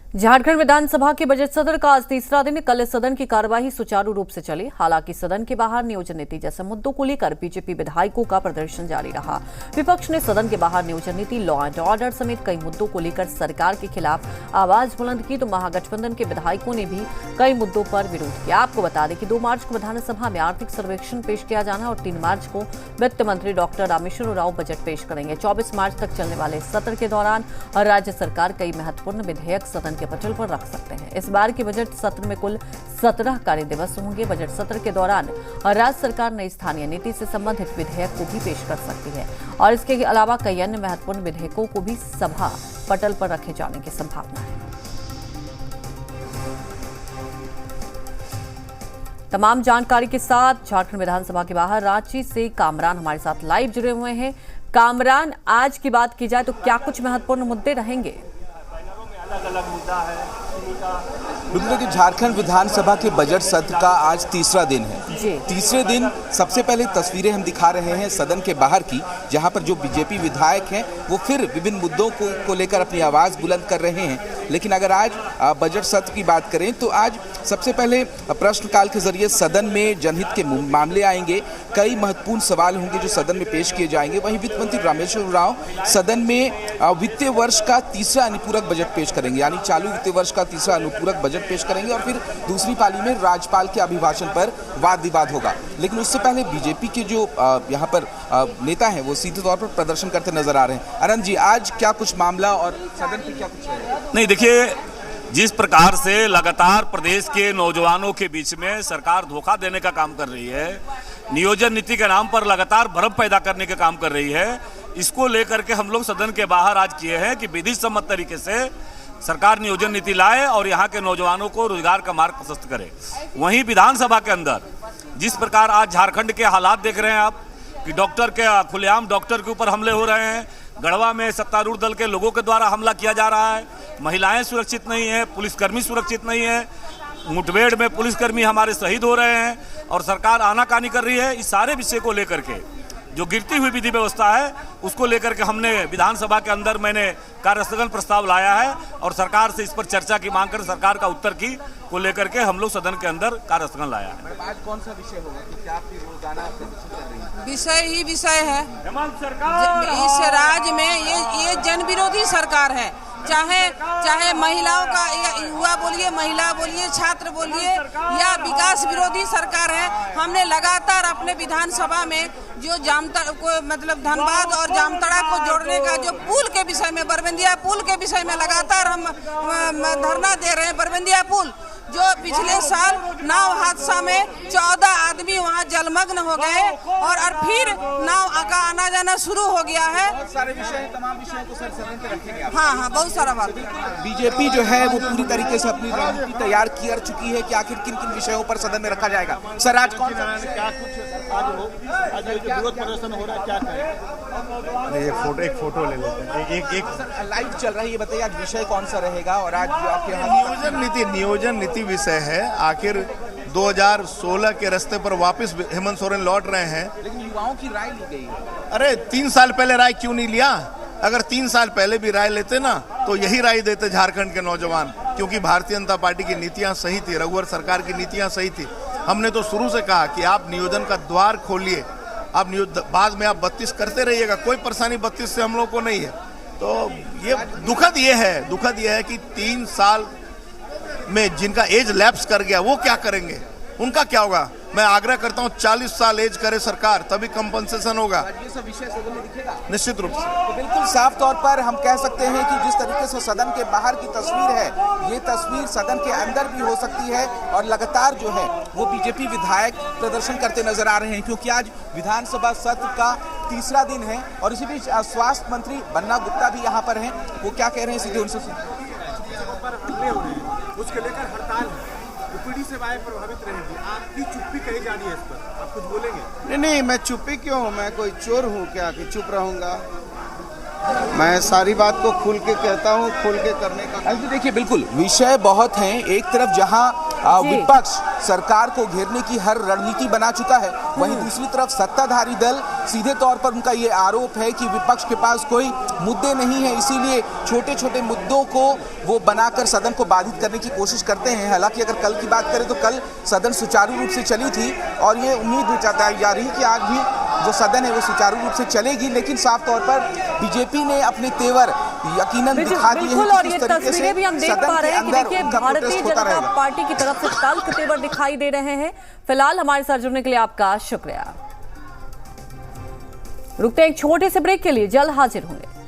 झारखंड विधानसभा के बजट सत्र का आज तीसरा दिन। कल सदन की कार्यवाही सुचारू रूप से चली। हालांकि सदन के बाहर नियोजन नीति जैसे मुद्दों को लेकर बीजेपी विधायकों का प्रदर्शन जारी रहा। विपक्ष ने सदन के बाहर नियोजन नीति, लॉ एंड ऑर्डर समेत कई मुद्दों को लेकर सरकार के खिलाफ आवाज बुलंद की, तो महागठबंधन के विधायकों ने भी कई मुद्दों पर विरोध किया। आपको बता दें कि 2 मार्च को विधानसभा में आर्थिक सर्वेक्षण पेश किया जाना और 3 मार्च को वित्त मंत्री डॉक्टर रामेश्वर उरांव बजट पेश करेंगे। 24 मार्च तक चलने वाले सत्र के दौरान राज्य सरकार कई महत्वपूर्ण विधेयक सदन के पटल पर रख सकते हैं। इस बार के बजट सत्र में कुल 17 कार्य दिवस होंगे। बजट सत्र के दौरान राज्य सरकार नई स्थानीय नीति से संबंधित विधेयक को भी पेश कर सकती है और इसके अलावा कई अन्य महत्वपूर्ण विधेयकों को भी सभा पटल पर रखे जाने की संभावना है। तमाम जानकारी के साथ झारखंड विधानसभा के बाहर रांची से कामरान हमारे साथ लाइव जुड़े हुए हैं। कामरान, आज की बात की जाए तो क्या कुछ महत्वपूर्ण मुद्दे रहेंगे? अलग मुद्दा है बिल्कुल कि झारखंड विधानसभा के बजट सत्र का आज तीसरा दिन है। तीसरे दिन सबसे पहले तस्वीरें हम दिखा रहे हैं सदन के बाहर की, जहां पर जो बीजेपी विधायक हैं वो फिर विभिन्न मुद्दों को लेकर अपनी आवाज़ बुलंद कर रहे हैं। लेकिन अगर आज बजट सत्र की बात करें तो आज सबसे पहले प्रश्नकाल के जरिए सदन में जनहित के मामले आएंगे। कई महत्वपूर्ण सवाल होंगे जो सदन में पेश किए जाएंगे। वहीं वित्त मंत्री रामेश्वर उरांव सदन में वित्तीय वर्ष का तीसरा अनुपूरक बजट पेश करेंगे, यानी चालू वित्तीय वर्ष का तीसरा अनुपूरक बजट पेश करेंगे और फिर दूसरी पाली में राज्यपाल के अभिभाषण पर वाद विवाद होगा। लेकिन उससे पहले बीजेपी के जो यहाँ पर नेता हैं वो सीधे तौर पर प्रदर्शन करते नजर आ रहे हैं। अनंत जी, आज क्या कुछ मामला और सदन पे क्या कुछ है? नहीं, देखिए, जिस प्रकार से लगातार प्रदेश के नौजवानों के बीच में सरकार धोखा देने का काम कर रही है, नियोजन नीति के नाम पर लगातार भ्रम पैदा करने का काम कर रही है, इसको लेकर के हम लोग सदन के बाहर आज किए हैं कि विधि सम्मत तरीके से सरकार नियोजन नीति लाए और यहाँ के नौजवानों को रोजगार का मार्ग प्रशस्त करे। वहीं विधानसभा के अंदर जिस प्रकार आज झारखंड के हालात देख रहे हैं आप कि डॉक्टर के खुलेआम डॉक्टर के ऊपर हमले हो रहे हैं, गढ़वा में सत्तारूढ़ दल के लोगों के द्वारा हमला किया जा रहा है, महिलाएं सुरक्षित नहीं है, पुलिसकर्मी सुरक्षित नहीं है, मुठभेड़ में पुलिसकर्मी हमारे शहीद हो रहे हैं और सरकार आनाकानी कर रही है। इस सारे विषय को लेकर के जो गिरती हुई विधि व्यवस्था है उसको लेकर के हमने विधानसभा के अंदर मैंने कार्यस्थगन प्रस्ताव लाया है और सरकार से इस पर चर्चा की मांग कर सरकार का उत्तर की को लेकर के हम लोग सदन के अंदर कार्यस्थगन लाया है। आज कौन सा विषय होगा कि क्या आप रोजाना प्रदर्शन कर रही हैं? विषय ही विषय है। सरकार इस राज्य में ये जन विरोधी सरकार है। चाहे महिलाओं का युवा बोलिए, महिला बोलिए, छात्र बोलिए या विकास विरोधी सरकार है। हमने लगातार अपने विधानसभा में जो जामतड़ा को मतलब धनबाद और जामतड़ा को जोड़ने का जो पुल के विषय में, बरबंदिया पुल के विषय में लगातार हम धरना दे रहे हैं। बरबंदिया पुल जो पिछले साल नाव हादसा में 14 आदमी वहां जलमग्न हो गए और फिर नाव का आना जाना शुरू हो गया है। सारे विषय, तमाम विषयों को सर सदन पे रखेंगे आप? हाँ, बहुत सारा बात। बीजेपी जो है वो पूरी तरीके से अपनी रणनीति तैयार कर चुकी है कि आखिर किन किन विषयों पर सदन में रखा जाएगा। सर, आज कौन सा क्या कुछ आज विरोध प्रदर्शन हो रहा है, क्या कहें? एक फोटो ले लेते हैं। एक लाइव चल रही है, बताइए आज विषय कौन सा रहेगा और आज जो आपके यहाँ नियोजन नीति विषय है। आखिर 2016 के रास्ते पर वापस हेमंत सोरेन लौट रहे हैं, लेकिन युवाओं की राय ली गई है। अरे 3 साल पहले राय क्यों नहीं लिया? अगर 3 साल पहले भी राय लेते ना तो यही राय देते झारखंड के नौजवान, क्योंकि भारतीय जनता पार्टी की नीतियां सही थी, रघुवर सरकार की नीतियां सही थी। हमने तो शुरू से कहा कि आप नियोजन का द्वार खोलिए, आप बाद में आप 32 करते रहिएगा, कोई परेशानी 32 से हम लोग को नहीं है। तो ये दुखद ये है कि 3 साल में जिनका एज लैप्स कर गया वो क्या करेंगे, उनका क्या होगा? मैं आग्रह करता हूं 40 साल एज करे सरकार, तभी कंपनसेशन होगा। ये सब विषय सदन में दिखेगा निश्चित रूप से। तो बिल्कुल साफ तौर पर हम कह सकते हैं कि जिस तरीके से सदन के बाहर की तस्वीर है, ये तस्वीर सदन के अंदर भी हो सकती है और लगातार जो है वो बीजेपी विधायक प्रदर्शन करते नजर आ रहे हैं, क्योंकि आज विधानसभा सत्र का तीसरा दिन है। और इसी बीच स्वास्थ्य मंत्री बन्ना गुप्ता भी यहाँ पर हैं, वो क्या कह रहे हैं सीधे उनसे उसके लेकर हड़ताल है, ओपीडी सेवाएं प्रभावित रहेगी। आपकी चुप्पी कही जा रही है इस पर, आप कुछ बोलेंगे? नहीं, मैं चुप्पी क्यों? मैं कोई चोर हूँ क्या कि चुप रहूँगा? मैं सारी बात को खुल के कहता हूँ, खुल के करने का। देखिए, बिल्कुल विषय बहुत हैं। एक तरफ जहाँ विपक्ष सरकार को घेरने की हर रणनीति बना चुका है। वहीं दूसरी तरफ सत्ताधारी दल सीधे तौर पर उनका ये आरोप है कि विपक्ष के पास कोई मुद्दे नहीं है, इसीलिए छोटे छोटे मुद्दों को वो बनाकर सदन को बाधित करने की कोशिश करते हैं। हालांकि अगर कल की बात करें तो कल सदन सुचारू रूप से चली थी और ये उम्मीद भी जताई जा रही कि आज भी जो सदन है वो सुचारू रूप से चलेगी, लेकिन साफ तौर पर बीजेपी ने अपने तेवर यकीनन दिखा दिए हैं। और ये तस्वीरें भी हम देख पा रहे हैं कि देखिए भारतीय जनता पार्टी की तरफ से तल्ख तेवर दिखाई दे रहे हैं। फिलहाल हमारे साथ जुड़ने के लिए आपका शुक्रिया। रुकते हैं एक छोटे से ब्रेक के लिए, जल्द हाजिर होंगे।